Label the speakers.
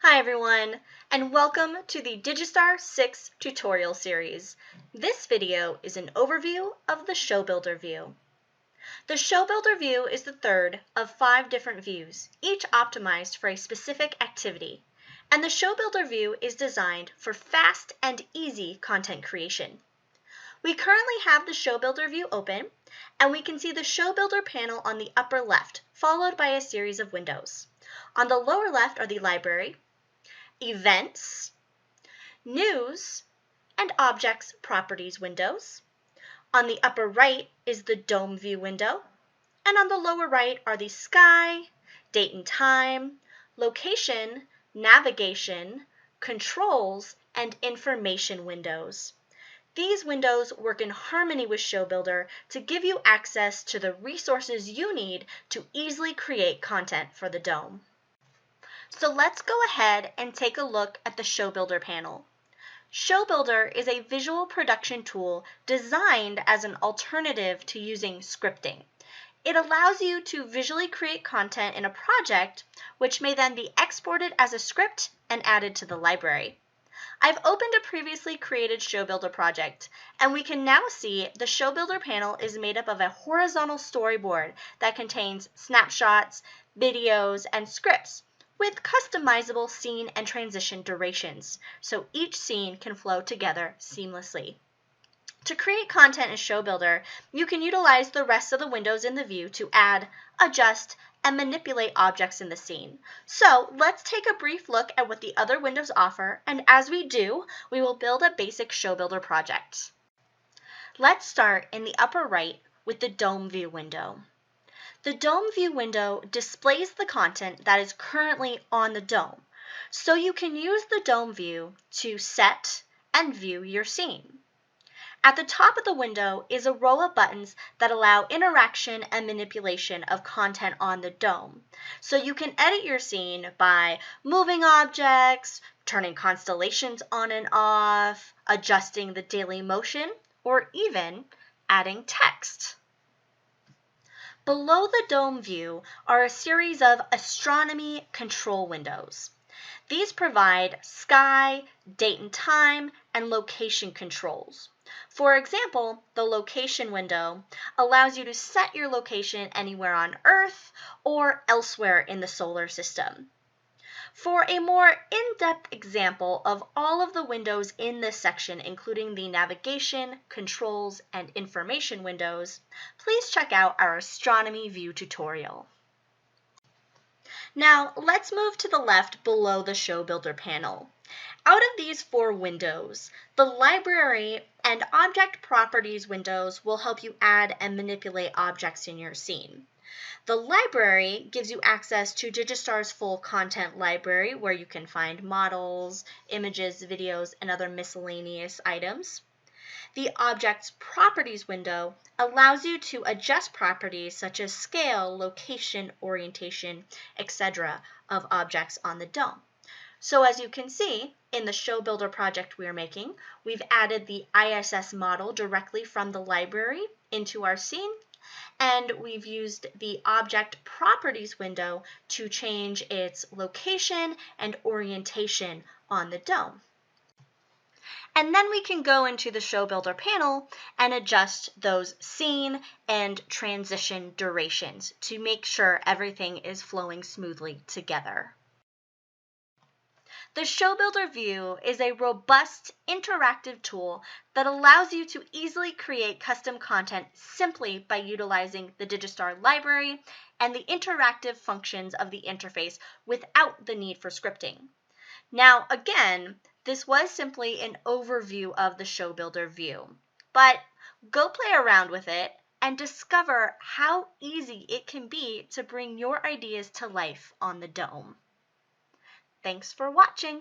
Speaker 1: Hi everyone, and welcome to the Digistar 6 tutorial series. This video is an overview of the Show Builder view. The Show Builder view is the third of 5 different views, each optimized for a specific activity. And the Show Builder view is designed for fast and easy content creation. We currently have the Show Builder view open, and we can see the Show Builder panel on the upper left, followed by a series of windows. On the lower left are the library, events, news, and objects properties windows. On the upper right is the dome view window, and on the lower right are the sky, date and time, location, navigation, controls, and information windows. These windows work in harmony with Show Builder to give you access to the resources you need to easily create content for the dome. So let's go ahead and take a look at the Show Builder panel. Show Builder is a visual production tool designed as an alternative to using scripting. It allows you to visually create content in a project, which may then be exported as a script and added to the library. I've opened a previously created Show Builder project, and we can now see the Show Builder panel is made up of a horizontal storyboard that contains snapshots, videos, and scripts, with customizable scene and transition durations, so each scene can flow together seamlessly. To create content in Show Builder, you can utilize the rest of the windows in the view to add, adjust, and manipulate objects in the scene. So let's take a brief look at what the other windows offer, and as we do, we will build a basic Show Builder project. Let's start in the upper right with the Dome View window. The Dome View window displays the content that is currently on the dome, so you can use the Dome View to set and view your scene. At the top of the window is a row of buttons that allow interaction and manipulation of content on the dome, so you can edit your scene by moving objects, turning constellations on and off, adjusting the daily motion, or even adding text. Below the dome view are a series of astronomy control windows. These provide sky, date and time, and location controls. For example, the location window allows you to set your location anywhere on Earth or elsewhere in the solar system. For a more in-depth example of all of the windows in this section, including the navigation, controls, and information windows, please check out our astronomy view tutorial. Now, let's move to the left below the Show Builder panel. Out of these 4 windows, the library and object properties windows will help you add and manipulate objects in your scene. The library gives you access to Digistar's full content library, where you can find models, images, videos, and other miscellaneous items. The Objects Properties window allows you to adjust properties such as scale, location, orientation, etc. of objects on the dome. So as you can see, in the Show Builder project we are making, we've added the ISS model directly from the library into our scene, and we've used the Object Properties window to change its location and orientation on the dome. And then we can go into the Show Builder panel and adjust those scene and transition durations to make sure everything is flowing smoothly together. The Show Builder view is a robust, interactive tool that allows you to easily create custom content simply by utilizing the Digistar library and the interactive functions of the interface without the need for scripting. Now, again, this was simply an overview of the Show Builder view, but go play around with it and discover how easy it can be to bring your ideas to life on the dome. Thanks for watching.